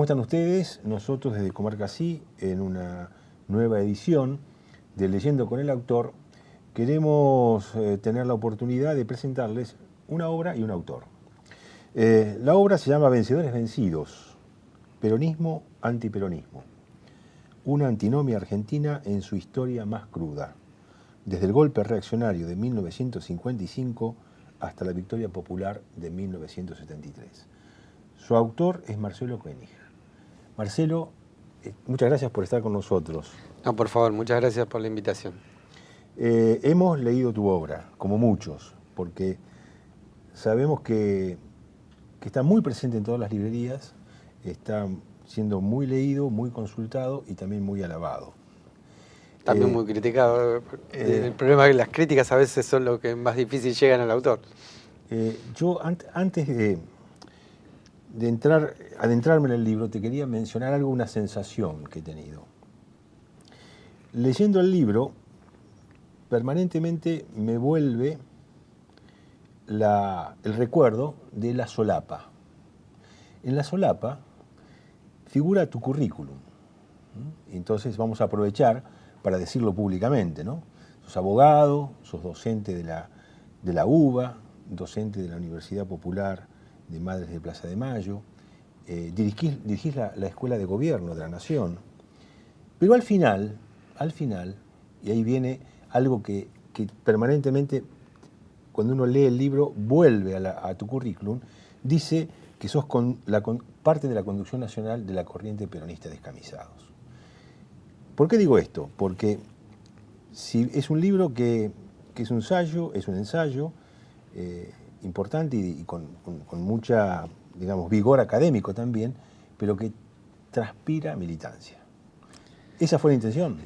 ¿Cómo están ustedes? Nosotros desde Comarca Sí, en una nueva edición de Leyendo con el Autor, queremos tener la oportunidad de presentarles una obra y un autor. La obra se llama Vencedores Vencidos, Peronismo, Antiperonismo. Una antinomia argentina en su historia más cruda, desde el golpe reaccionario de 1955 hasta la victoria popular de 1973. Su autor es Marcelo Koenig. Marcelo, muchas gracias por estar con nosotros. No, por favor, muchas gracias por la invitación. Hemos leído tu obra, como muchos, porque sabemos que está muy presente en todas las librerías, está siendo muy leído, muy consultado y también muy alabado. También muy criticado. El problema es que las críticas a veces son lo que más difícil llegan al autor. Yo antes de adentrarme en el libro, te quería mencionar una sensación que he tenido. Leyendo el libro, permanentemente me vuelve el recuerdo de la solapa. En la solapa figura tu currículum. Entonces vamos a aprovechar para decirlo públicamente, ¿no? Sos abogado, sos docente de la UBA, docente de la Universidad Popular de Madres de Plaza de Mayo, dirigís la Escuela de Gobierno de la Nación, pero al final, y ahí viene algo que permanentemente, cuando uno lee el libro, vuelve a tu currículum, dice que sos parte de la conducción nacional de la corriente peronista Descamisados. ¿Por qué digo esto? Porque si es un libro que es un ensayo importante y con mucha, digamos, vigor académico también, pero que transpira militancia. ¿Esa fue la intención?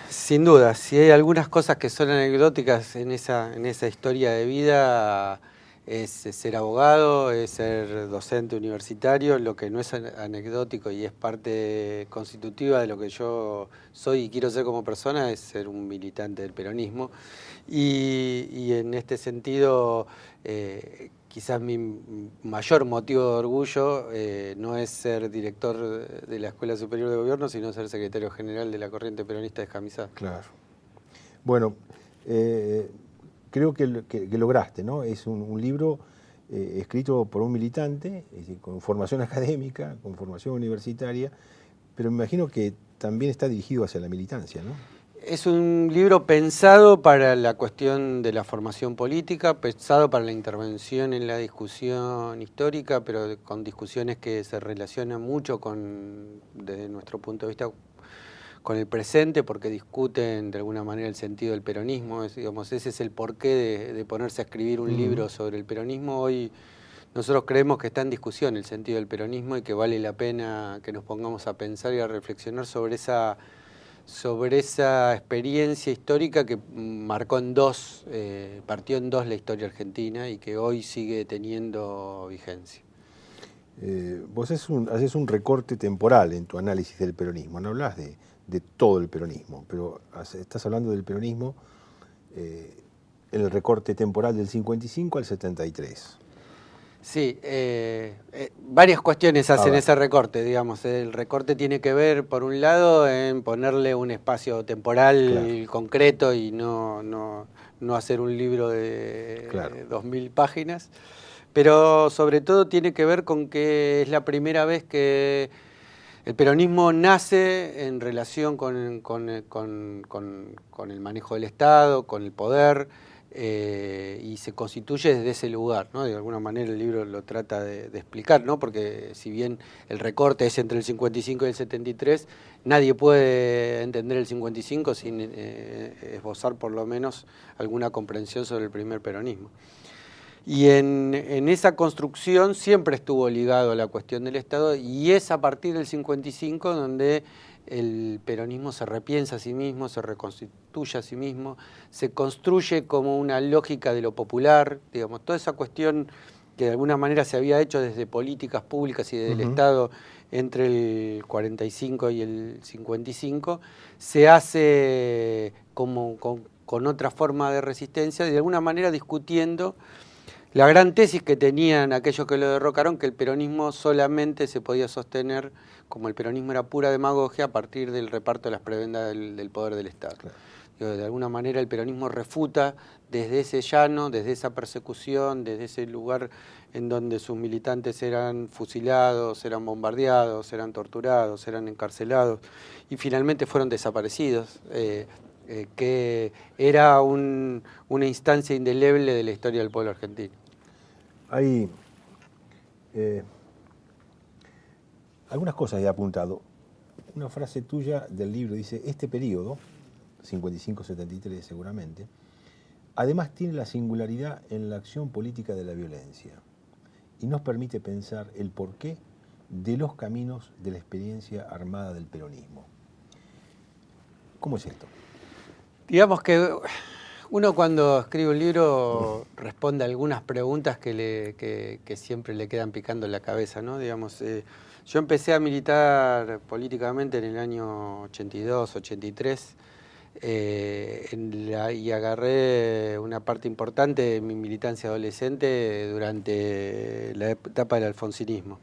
Sin duda, si hay algunas cosas que son anecdóticas en esa historia de vida, es ser abogado, es ser docente universitario. Lo que no es anecdótico y es parte constitutiva de lo que yo soy y quiero ser como persona es ser un militante del peronismo. Y en este sentido, quizás mi mayor motivo de orgullo no es ser director de la Escuela Superior de Gobierno, sino ser secretario general de la corriente peronista Descamisados. Claro. Bueno, creo que lograste, ¿no? Es un libro escrito por un militante, es decir, con formación académica, con formación universitaria, pero me imagino que también está dirigido hacia la militancia, ¿no? Es un libro pensado para la cuestión de la formación política, pensado para la intervención en la discusión histórica, pero con discusiones que se relacionan mucho desde nuestro punto de vista, con el presente, porque discuten de alguna manera el sentido del peronismo. Digamos, ese es el porqué de ponerse a escribir un libro sobre el peronismo. Hoy nosotros creemos que está en discusión el sentido del peronismo y que vale la pena que nos pongamos a pensar y a reflexionar sobre esa experiencia histórica que partió en dos la historia argentina y que hoy sigue teniendo vigencia. Vos haces un recorte temporal en tu análisis del peronismo, no hablas de todo el peronismo, pero estás hablando del peronismo en el recorte temporal del 55 al 73. Sí, varias cuestiones hacen ese recorte, digamos. El recorte tiene que ver, por un lado, en ponerle un espacio temporal concreto y no hacer un libro de 2000 páginas, pero sobre todo tiene que ver con que es la primera vez que el peronismo nace en relación con el manejo del Estado, con el poder, y se constituye desde ese lugar, ¿no? De alguna manera el libro lo trata de explicar, ¿no? Porque si bien el recorte es entre el 55 y el 73, nadie puede entender el 55 sin esbozar por lo menos alguna comprensión sobre el primer peronismo. Y en esa construcción siempre estuvo ligado a la cuestión del Estado, y es a partir del 55 donde el peronismo se repiensa a sí mismo, se reconstituye a sí mismo, se construye como una lógica de lo popular, digamos, toda esa cuestión que de alguna manera se había hecho desde políticas públicas y desde el Estado entre el 45 y el 55, se hace como con otra forma de resistencia, de alguna manera discutiendo la gran tesis que tenían aquellos que lo derrocaron, que el peronismo solamente se podía sostener, como el peronismo era pura demagogia, a partir del reparto de las prebendas del poder del Estado. Claro. Digo, de alguna manera el peronismo refuta desde ese llano, desde esa persecución, desde ese lugar en donde sus militantes eran fusilados, eran bombardeados, eran torturados, eran encarcelados y finalmente fueron desaparecidos, que era una instancia indeleble de la historia del pueblo argentino. Hay algunas cosas he apuntado. Una frase tuya del libro dice: este periodo, 55-73 seguramente, además tiene la singularidad en la acción política de la violencia y nos permite pensar el porqué de los caminos de la experiencia armada del peronismo. ¿Cómo es esto? Digamos que uno cuando escribe un libro responde a algunas preguntas que siempre le quedan picando en la cabeza, ¿no? Digamos, yo empecé a militar políticamente en el año 82, 83, y agarré una parte importante de mi militancia adolescente durante la etapa del alfonsinismo.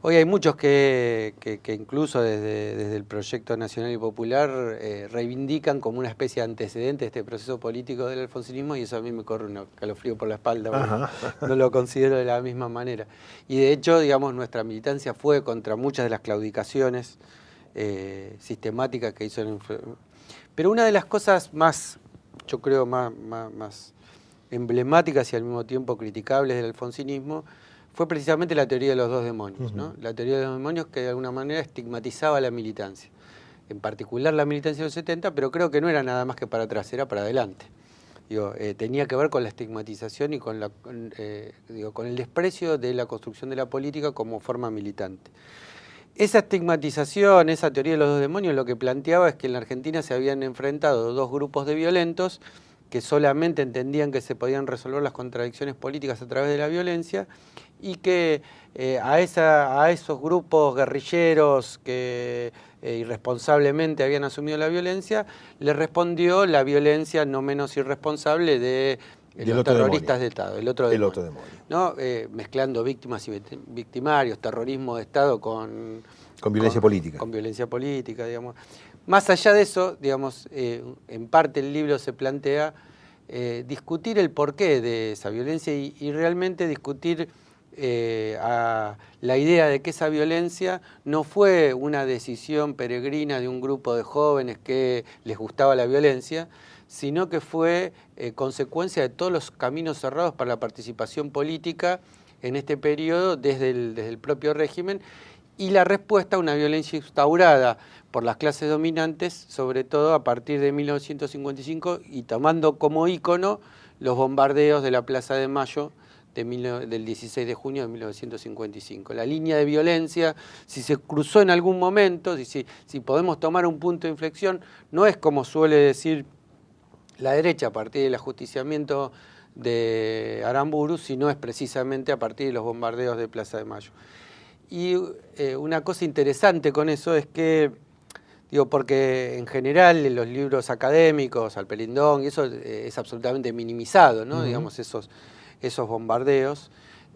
Hoy hay muchos que incluso desde el Proyecto Nacional y Popular reivindican como una especie de antecedente de este proceso político del alfonsinismo, y eso a mí me corre un calofrío por la espalda, no lo considero de la misma manera. Y de hecho, digamos, nuestra militancia fue contra muchas de las claudicaciones sistemáticas que hizo el... Pero una de las cosas más, yo creo, más emblemáticas y al mismo tiempo criticables del alfonsinismo fue precisamente la teoría de los dos demonios, ¿no? La teoría de los demonios que de alguna manera estigmatizaba la militancia, en particular la militancia de los 70, pero creo que no era nada más que para atrás, era para adelante. Digo, tenía que ver con la estigmatización y con el desprecio de la construcción de la política como forma militante. Esa estigmatización, esa teoría de los dos demonios, lo que planteaba es que en la Argentina se habían enfrentado dos grupos de violentos que solamente entendían que se podían resolver las contradicciones políticas a través de la violencia, y que a esos grupos guerrilleros que irresponsablemente habían asumido la violencia, le respondió la violencia no menos irresponsable de los terroristas de Estado, el otro demonio. ¿No? Mezclando víctimas y victimarios, terrorismo de Estado con violencia política. Con violencia política, digamos. Más allá de eso, digamos, en parte el libro se plantea discutir el porqué de esa violencia y realmente discutir la idea de que esa violencia no fue una decisión peregrina de un grupo de jóvenes que les gustaba la violencia, sino que fue consecuencia de todos los caminos cerrados para la participación política en este periodo desde el propio régimen, y la respuesta a una violencia instaurada por las clases dominantes, sobre todo a partir de 1955, y tomando como ícono los bombardeos de la Plaza de Mayo del 16 de junio de 1955. La línea de violencia, si se cruzó en algún momento, si podemos tomar un punto de inflexión, no es como suele decir la derecha a partir del ajusticiamiento de Aramburu, sino es precisamente a partir de los bombardeos de Plaza de Mayo. Y una cosa interesante con eso es que, porque en general en los libros académicos, Alpelindón, y eso es absolutamente minimizado, ¿no? Digamos, esos bombardeos.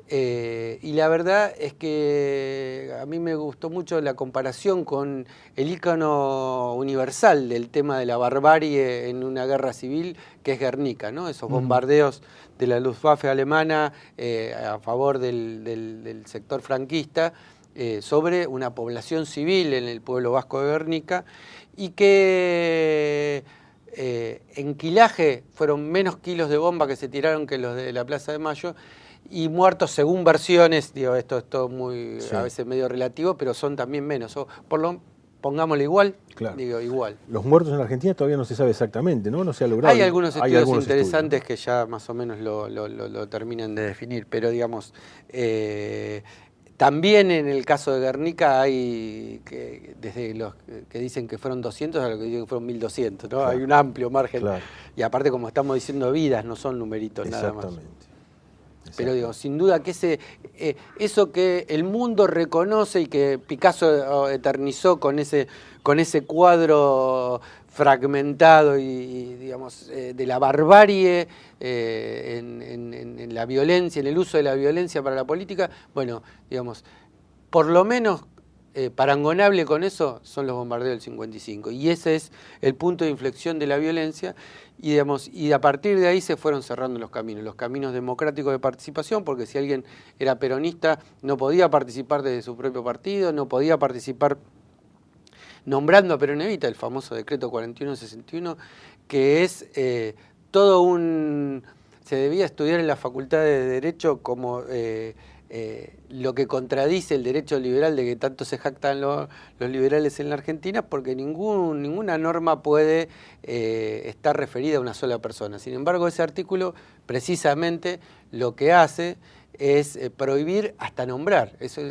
Y la verdad es que a mí me gustó mucho la comparación con el ícono universal del tema de la barbarie en una guerra civil, que es Guernica, ¿no? Esos bombardeos de la Luftwaffe alemana a favor del sector franquista sobre una población civil en el pueblo vasco de Guernica, y que en Quilaje fueron menos kilos de bomba que se tiraron que los de la Plaza de Mayo, y muertos según versiones, esto es todo muy a veces medio relativo, pero son también menos, pongámosle igual, claro. Igual. Los muertos en la Argentina todavía no se sabe exactamente, ¿no? No se ha logrado. Hay algunos estudios interesantes, ¿no?, que ya más o menos lo terminan de definir, pero digamos, también en el caso de Guernica hay desde los que dicen que fueron 200 a los que dicen que fueron 1200, ¿no? Claro. Hay un amplio margen. Claro. Y aparte, como estamos diciendo, vidas, no son numeritos nada más. Pero sin duda que eso que el mundo reconoce y que Picasso eternizó con ese con ese cuadro fragmentado y digamos, de la barbarie en la violencia, en el uso de la violencia para la política, bueno, digamos, por lo menos parangonable con eso son los bombardeos del 55. Y ese es el punto de inflexión de la violencia. Y, digamos, y a partir de ahí se fueron cerrando los caminos democráticos de participación, porque si alguien era peronista no podía participar desde su propio partido, no podía participar nombrando a Perón Evita, el famoso decreto 4161, que es todo un... Se debía estudiar en la Facultad de Derecho como lo que contradice el derecho liberal de que tanto se jactan los liberales en la Argentina, porque ninguna norma puede estar referida a una sola persona. Sin embargo, ese artículo precisamente lo que hace es prohibir hasta nombrar. Eso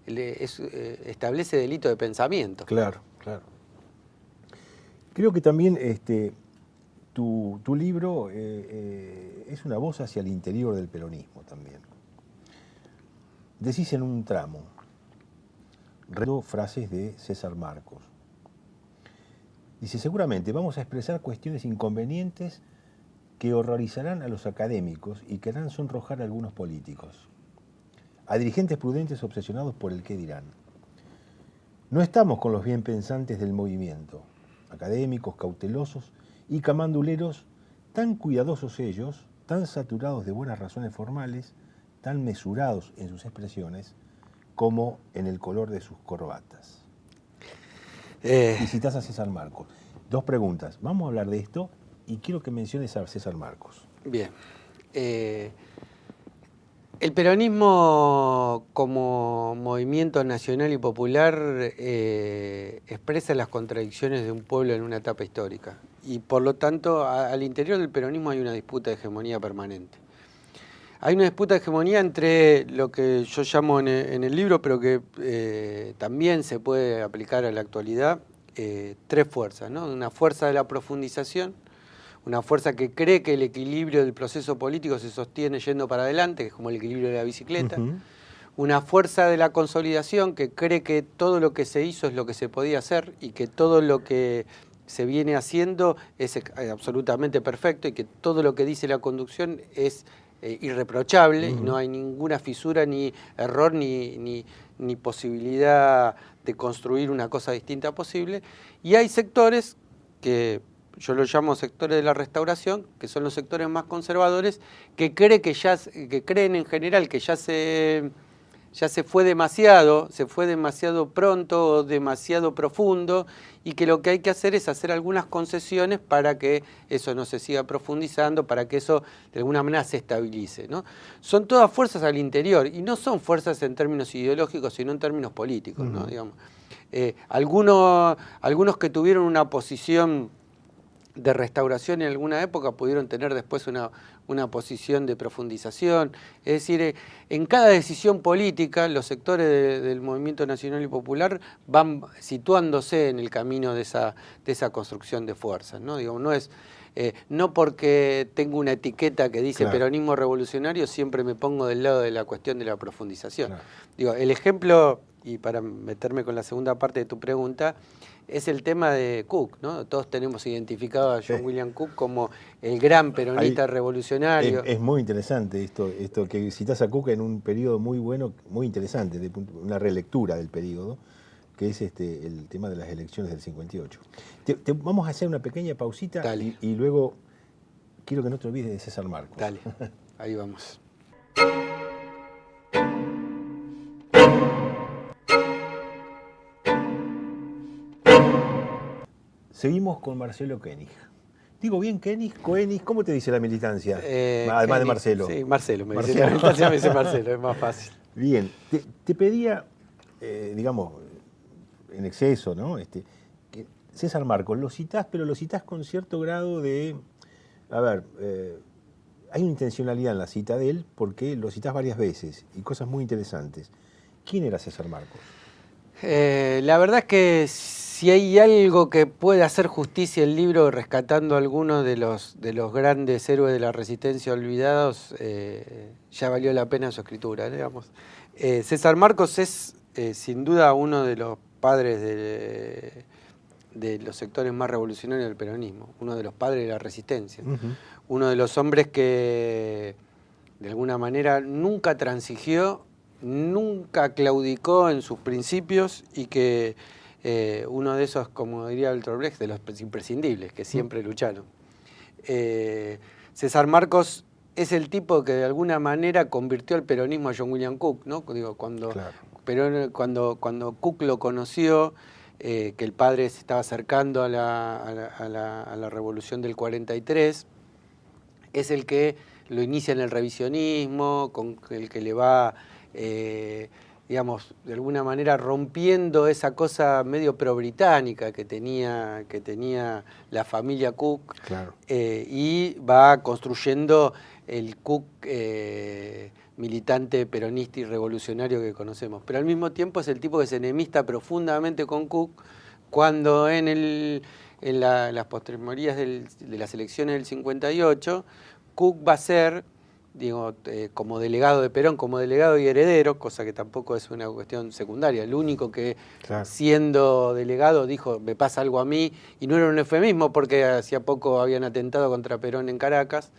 establece delito de pensamiento. Claro, claro. Creo que también tu libro es una voz hacia el interior del peronismo también. Decís en un tramo, frases de César Marcos. Dice, seguramente vamos a expresar cuestiones inconvenientes que horrorizarán a los académicos y que harán sonrojar a algunos políticos, a dirigentes prudentes obsesionados por el qué dirán. No estamos con los bien pensantes del movimiento, académicos, cautelosos y camanduleros, tan cuidadosos ellos, tan saturados de buenas razones formales, tan mesurados en sus expresiones, como en el color de sus corbatas. Y citás a César Marcos. Dos preguntas. Vamos a hablar de esto y quiero que menciones a César Marcos. Bien. El peronismo como movimiento nacional y popular expresa las contradicciones de un pueblo en una etapa histórica. Y por lo tanto, al interior del peronismo hay una disputa de hegemonía permanente. Hay una disputa de hegemonía entre lo que yo llamo en el libro, pero que también se puede aplicar a la actualidad, tres fuerzas, ¿no? Una fuerza de la profundización, una fuerza que cree que el equilibrio del proceso político se sostiene yendo para adelante, que es como el equilibrio de la bicicleta. Uh-huh. Una fuerza de la consolidación que cree que todo lo que se hizo es lo que se podía hacer y que todo lo que se viene haciendo es absolutamente perfecto y que todo lo que dice la conducción es irreprochable. Uh-huh. Y no hay ninguna fisura, ni error, ni posibilidad de construir una cosa distinta posible. Y hay sectores que yo lo llamo sectores de la restauración, que son los sectores más conservadores, que creen en general que ya se fue demasiado pronto, demasiado profundo, y que lo que hay que hacer es hacer algunas concesiones para que eso no se siga profundizando, para que eso de alguna manera se estabilice, ¿no? Son todas fuerzas al interior, y no son fuerzas en términos ideológicos, sino en términos políticos, ¿no? Digamos, algunos que tuvieron una posición de restauración en alguna época pudieron tener después una posición de profundización. Es decir, en cada decisión política los sectores del movimiento nacional y popular van situándose en el camino de esa construcción de fuerzas, ¿no? Digo, no es no porque tengo una etiqueta que dice claro, peronismo revolucionario siempre me pongo del lado de la cuestión de la profundización. Claro. Digo, el ejemplo, y para meterme con la segunda parte de tu pregunta, es el tema de Cook, ¿no? Todos tenemos identificado a John William Cook como el gran peronista revolucionario. Es muy interesante esto que citás a Cook en un periodo muy bueno, muy interesante, una relectura del periodo, que es el tema de las elecciones del 58. Vamos a hacer una pequeña pausita y luego quiero que no te olvides de César Marcos. Dale, ahí vamos. Seguimos con Marcelo Koenig. Digo bien Koenig, ¿cómo te dice la militancia? Además Koenig, de Marcelo. Sí, Marcelo. Me dice la militancia, me dice Marcelo, es más fácil. Bien, te pedía, digamos, en exceso, ¿no? Que César Marcos, lo citás, pero lo citás con cierto grado de... A ver, hay una intencionalidad en la cita de él porque lo citás varias veces y cosas muy interesantes. ¿Quién era César Marcos? La verdad es que si hay algo que puede hacer justicia el libro rescatando algunos de los grandes héroes de la resistencia olvidados, ya valió la pena su escritura, digamos. César Marcos es sin duda uno de los padres de los sectores más revolucionarios del peronismo, uno de los padres de la resistencia, Ujú. uno de los hombres que de alguna manera nunca transigió, nunca claudicó en sus principios y que uno de esos, como diría Bertolt Brecht, de los imprescindibles, que siempre lucharon. César Marcos es el tipo que de alguna manera convirtió al peronismo a John William Cook, ¿no? Digo, cuando Cook lo conoció, que el padre se estaba acercando a la revolución del 43, es el que lo inicia en el revisionismo, con el que le va, digamos, de alguna manera rompiendo esa cosa medio pro-británica que tenía la familia Cook, Claro. y va construyendo el Cook militante peronista y revolucionario que conocemos. Pero al mismo tiempo es el tipo que se enemista profundamente con Cook cuando en las postrimerías de las elecciones del 58, Cook va a ser, digo, como delegado de Perón, como delegado y heredero, cosa que tampoco es una cuestión secundaria. El único que, claro, siendo delegado dijo, me pasa algo a mí, y no era un eufemismo porque hacía poco habían atentado contra Perón en Caracas,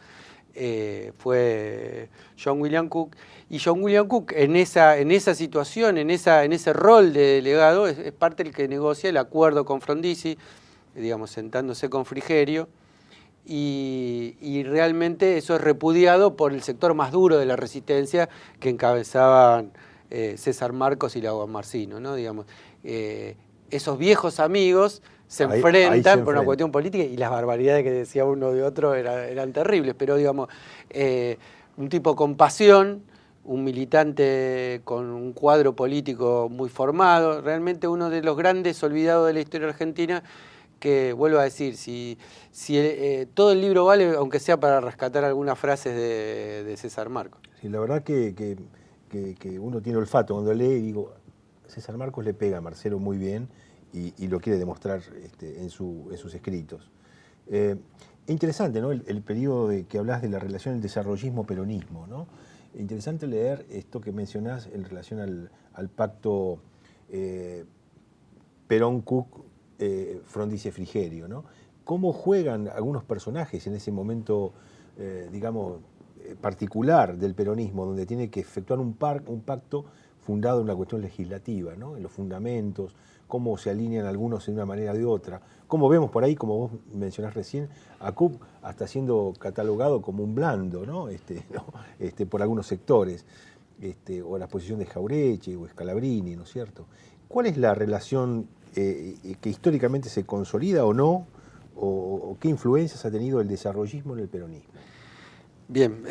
fue John William Cook. Y John William Cook en esa situación, en ese rol de delegado, es parte del que negocia el acuerdo con Frondizi, digamos, sentándose con Frigerio, y realmente eso es repudiado por el sector más duro de la resistencia que encabezaban César Marcos y Lagomarcino, ¿no? Digamos, esos viejos amigos se enfrentan por una cuestión política, y las barbaridades que decía uno de otro eran terribles, pero digamos, un tipo con pasión, un militante con un cuadro político muy formado, realmente uno de los grandes olvidados de la historia argentina, que, vuelvo a decir, si todo el libro vale, aunque sea para rescatar algunas frases de César Marcos. Sí, la verdad que uno tiene olfato cuando lee, y digo, César Marcos le pega a Marcelo muy bien y lo quiere demostrar en sus escritos. Interesante, ¿no? El periodo que hablas de la relación del desarrollismo-peronismo, ¿no? Interesante leer esto que mencionás en relación al pacto Perón-Cook, Frondizi-Frigerio, ¿no? Cómo juegan algunos personajes en ese momento, digamos, particular del peronismo, donde tiene que efectuar un pacto fundado en una cuestión legislativa, ¿no? En los fundamentos, cómo se alinean algunos de una manera o de otra. Cómo vemos por ahí, como vos mencionás recién, a Cook hasta siendo catalogado como un blando, ¿no? Por algunos sectores, o la posición de Jaureche o Scalabrini, ¿no es cierto? ¿Cuál es la relación que históricamente se consolida o no, o qué influencias ha tenido el desarrollismo en el peronismo? Bien,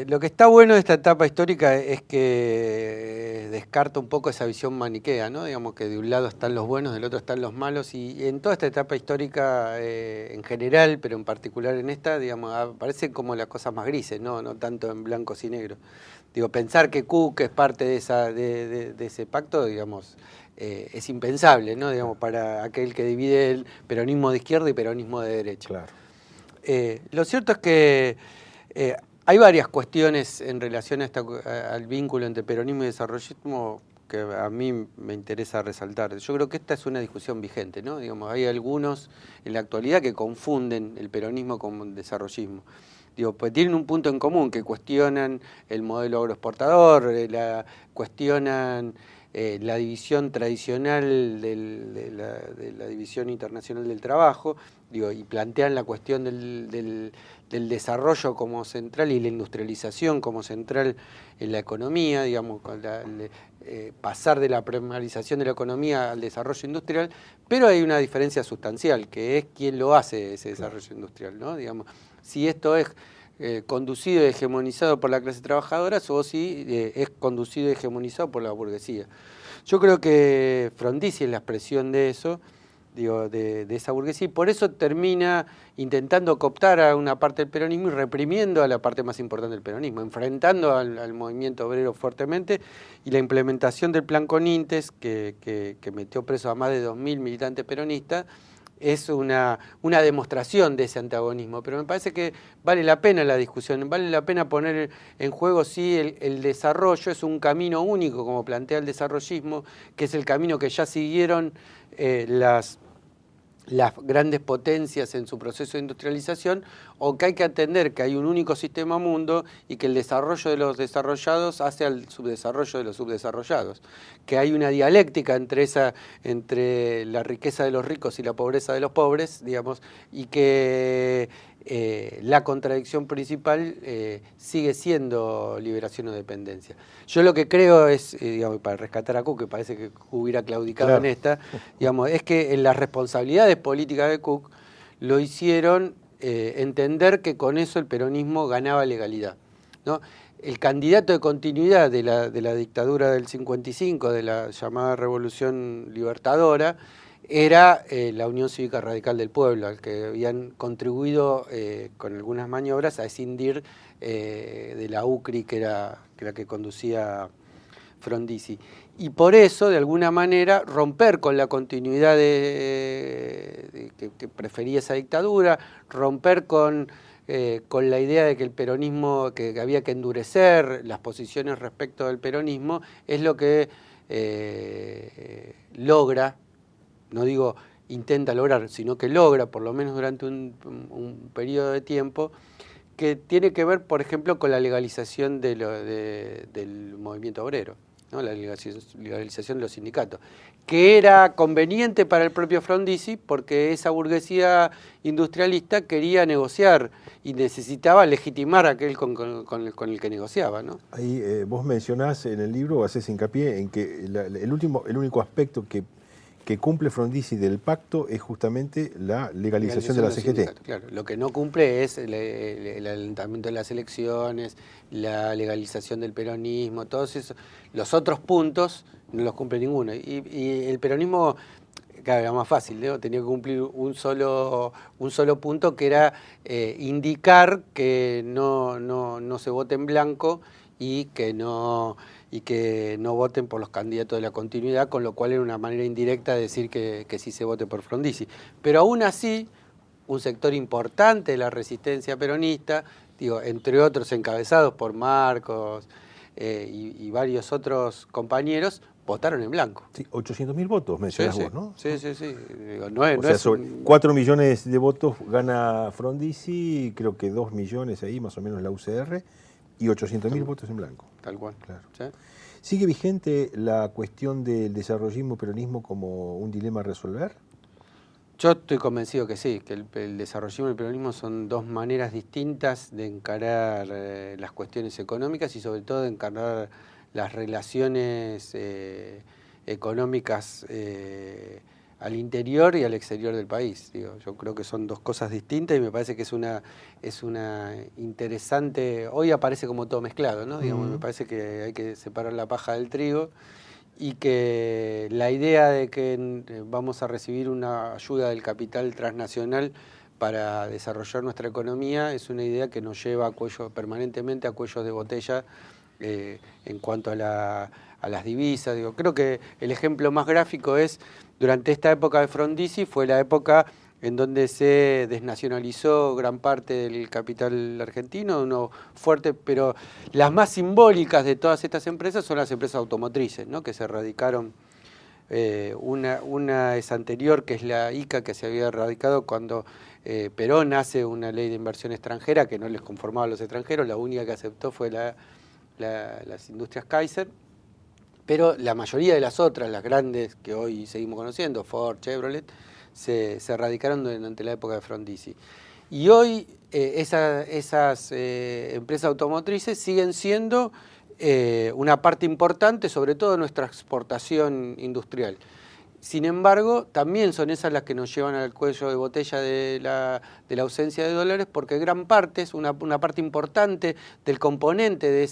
lo que está bueno de esta etapa histórica es que descarta un poco esa visión maniquea, ¿no? Digamos que de un lado están los buenos, del otro están los malos, y en toda esta etapa histórica en general, pero en particular en esta, digamos, aparecen como las cosas más grises, no tanto en blancos y negros. Digo, pensar que Cook es parte de ese pacto, digamos, es impensable, ¿no? Digamos, para aquel que divide el peronismo de izquierda y peronismo de derecha. Claro. Lo cierto es que hay varias cuestiones en relación al vínculo entre peronismo y desarrollismo que a mí me interesa resaltar. Yo creo que esta es una discusión vigente, ¿no? Digamos, hay algunos en la actualidad que confunden el peronismo con el desarrollismo. Digo, pues tienen un punto en común, que cuestionan el modelo agroexportador, cuestionan la división tradicional de la División Internacional del Trabajo, digo, y plantean la cuestión del desarrollo como central y la industrialización como central en la economía, digamos, pasar de la primarización de la economía al desarrollo industrial, pero hay una diferencia sustancial, que es quién lo hace ese desarrollo industrial, ¿no? Digamos, si esto es conducido y hegemonizado por la clase trabajadora o si es conducido y hegemonizado por la burguesía. Yo creo que Frondizi es la expresión de eso, digo, de esa burguesía, y por eso termina intentando cooptar a una parte del peronismo y reprimiendo a la parte más importante del peronismo, enfrentando al movimiento obrero fuertemente, y la implementación del plan Conintes, que metió preso a más de 2.000 militantes peronistas, es una demostración de ese antagonismo, pero me parece que vale la pena la discusión, vale la pena poner en juego si el desarrollo es un camino único, como plantea el desarrollismo, que es el camino que ya siguieron las las grandes potencias en su proceso de industrialización, o que hay que atender que hay un único sistema mundo y que el desarrollo de los desarrollados hace al subdesarrollo de los subdesarrollados, que hay una dialéctica entre la riqueza de los ricos y la pobreza de los pobres, digamos, y que la contradicción principal sigue siendo liberación o dependencia. Yo lo que creo es, digamos, para rescatar a Cook, que parece que Cook hubiera claudicado en esta, digamos, es que en las responsabilidades políticas de Cook lo hicieron entender que con eso el peronismo ganaba legalidad, ¿no? El candidato de continuidad de la dictadura del 55, de la llamada Revolución Libertadora, era la Unión Cívica Radical del Pueblo, al que habían contribuido con algunas maniobras a escindir de la UCRI, que era la que conducía Frondizi. Y por eso, de alguna manera, romper con la continuidad que prefería esa dictadura, romper con la idea de que el peronismo, que había que endurecer las posiciones respecto del peronismo, es lo que logra, no digo intenta lograr, sino que logra, por lo menos durante un periodo de tiempo, que tiene que ver, por ejemplo, con la legalización del movimiento obrero, ¿no? La legalización de los sindicatos, que era conveniente para el propio Frondizi porque esa burguesía industrialista quería negociar y necesitaba legitimar a aquel con el que negociaba, ¿no? Ahí vos mencionás en el libro, haces hincapié en que el único aspecto que cumple Frondizi del pacto es justamente la legalización de la CGT. Claro, lo que no cumple es el alentamiento de las elecciones, la legalización del peronismo, todos esos. Los otros puntos no los cumple ninguno. Y el peronismo, claro, era más fácil, ¿no? Tenía que cumplir un solo punto, que era indicar que no se vote en blanco y que no voten por los candidatos de la continuidad, con lo cual era una manera indirecta de decir que sí se vote por Frondizi. Pero aún así, un sector importante de la resistencia peronista, digo, entre otros encabezados por Marcos y varios otros compañeros, votaron en blanco. Sí, 800.000 votos mencionás vos, ¿no? Sí. Digo, Sobre 4 millones de votos gana Frondizi, creo que 2 millones ahí, más o menos la UCR, y 800.000 votos en blanco. Tal cual. Claro. ¿Sí? ¿Sigue vigente la cuestión del desarrollismo-peronismo como un dilema a resolver? Yo estoy convencido que sí, que el desarrollismo y el peronismo son dos maneras distintas de encarar las cuestiones económicas y sobre todo de encarar las relaciones económicas al interior y al exterior del país. Digo, yo creo que son dos cosas distintas y me parece que es una interesante. Hoy aparece como todo mezclado, ¿no? Digamos, me parece que hay que separar la paja del trigo y que la idea de que vamos a recibir una ayuda del capital transnacional para desarrollar nuestra economía es una idea que nos lleva permanentemente a cuellos de botella en cuanto a las divisas. Digo, creo que el ejemplo más gráfico es, durante esta época de Frondizi, fue la época en donde se desnacionalizó gran parte del capital argentino, uno fuerte, pero las más simbólicas de todas estas empresas son las empresas automotrices, ¿no? Que se radicaron. Una es anterior, que es la ICA, que se había radicado cuando Perón hace una ley de inversión extranjera que no les conformaba a los extranjeros, la única que aceptó fue las industrias Kaiser, pero la mayoría de las otras, las grandes que hoy seguimos conociendo, Ford, Chevrolet, se radicaron durante la época de Frondizi. Y hoy esas empresas automotrices siguen siendo una parte importante, sobre todo de nuestra exportación industrial. Sin embargo, también son esas las que nos llevan al cuello de botella de la ausencia de dólares, porque gran parte, es una parte importante del componente de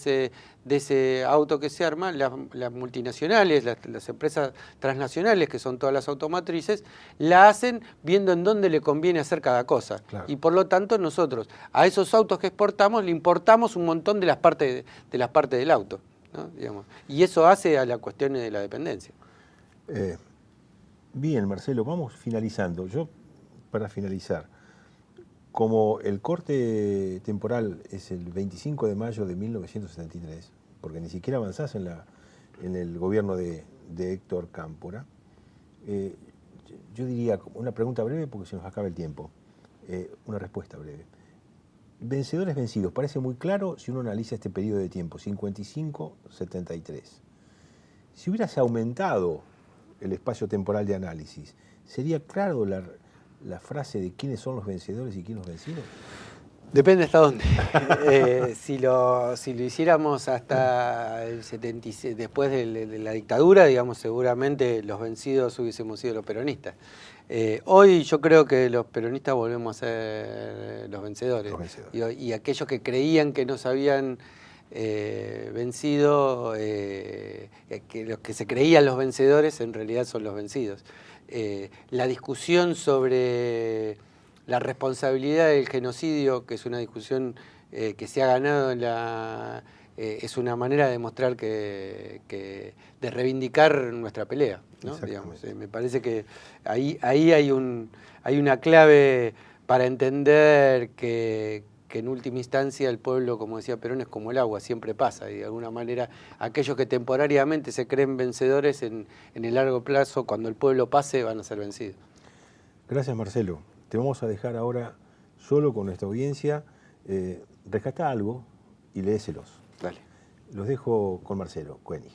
ese auto que se arma, las multinacionales, las empresas transnacionales, que son todas las automotrices, la hacen viendo en dónde le conviene hacer cada cosa. Claro. Y por lo tanto nosotros a esos autos que exportamos le importamos un montón de las partes del auto, ¿no? Digamos. Y eso hace a la cuestión de la dependencia. Bien, Marcelo, vamos finalizando. Yo, para finalizar, como el corte temporal es el 25 de mayo de 1973, porque ni siquiera avanzás en el gobierno de Héctor Cámpora, yo diría una pregunta breve porque se nos acaba el tiempo. Una respuesta breve. Vencedores vencidos, parece muy claro si uno analiza este periodo de tiempo, 55-73. Si hubiese aumentado el espacio temporal de análisis, ¿sería claro la frase de quiénes son los vencedores y quiénes los vencidos? Depende hasta dónde. Si lo hiciéramos hasta el 76, después de la dictadura, digamos, seguramente los vencidos hubiésemos sido los peronistas. Hoy yo creo que los peronistas volvemos a ser los vencedores. Y aquellos que creían que nos habían vencido, que los que se creían los vencedores en realidad son los vencidos. La discusión sobre la responsabilidad del genocidio, que es una discusión que se ha ganado es una manera de demostrar de reivindicar nuestra pelea, ¿no? Digamos, me parece que ahí hay una clave para entender que en última instancia el pueblo, como decía Perón, es como el agua, siempre pasa, y de alguna manera aquellos que temporariamente se creen vencedores en el largo plazo, cuando el pueblo pase, van a ser vencidos. Gracias, Marcelo. Te vamos a dejar ahora solo con nuestra audiencia. Rescatá algo y léeselos. Dale. Los dejo con Marcelo Koenig.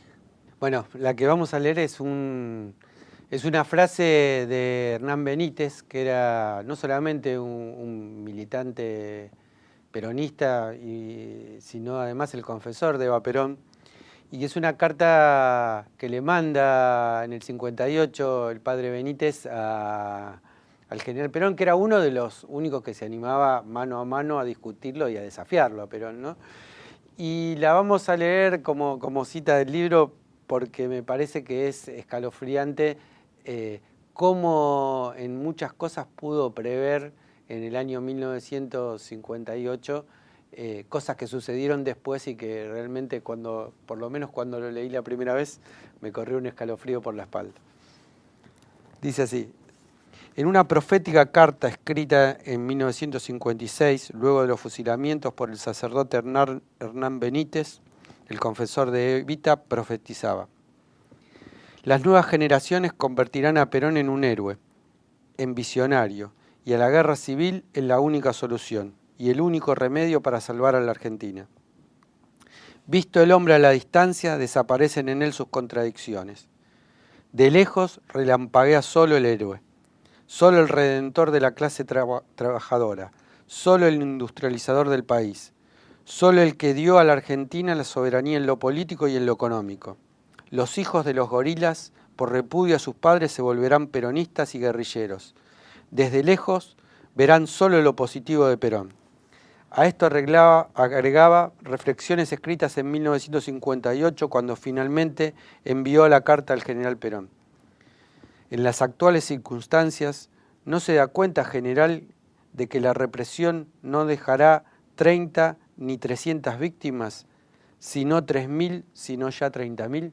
Bueno, la que vamos a leer es una frase de Hernán Benítez, que era no solamente un militante peronista, sino además el confesor de Eva Perón, y es una carta que le manda en el 58 el padre Benítez al general Perón, que era uno de los únicos que se animaba mano a mano a discutirlo y a desafiarlo a Perón, ¿no? Y la vamos a leer como cita del libro porque me parece que es escalofriante cómo en muchas cosas pudo prever en el año 1958 cosas que sucedieron después y que realmente por lo menos cuando lo leí la primera vez, me corrió un escalofrío por la espalda. Dice así: en una profética carta escrita en 1956, luego de los fusilamientos por el sacerdote Hernán Benítez, el confesor de Evita profetizaba: las nuevas generaciones convertirán a Perón en un héroe, en visionario, y a la guerra civil en la única solución y el único remedio para salvar a la Argentina. Visto el hombre a la distancia, desaparecen en él sus contradicciones. De lejos relampaguea solo el héroe, solo el redentor de la clase trabajadora, solo el industrializador del país, solo el que dio a la Argentina la soberanía en lo político y en lo económico. Los hijos de los gorilas, por repudio a sus padres, se volverán peronistas y guerrilleros. Desde lejos verán solo lo positivo de Perón. A esto agregaba reflexiones escritas en 1958 cuando finalmente envió la carta al general Perón. En las actuales circunstancias, ¿no se da cuenta, general, de que la represión no dejará 30 ni 300 víctimas, sino 3.000, sino ya 30.000?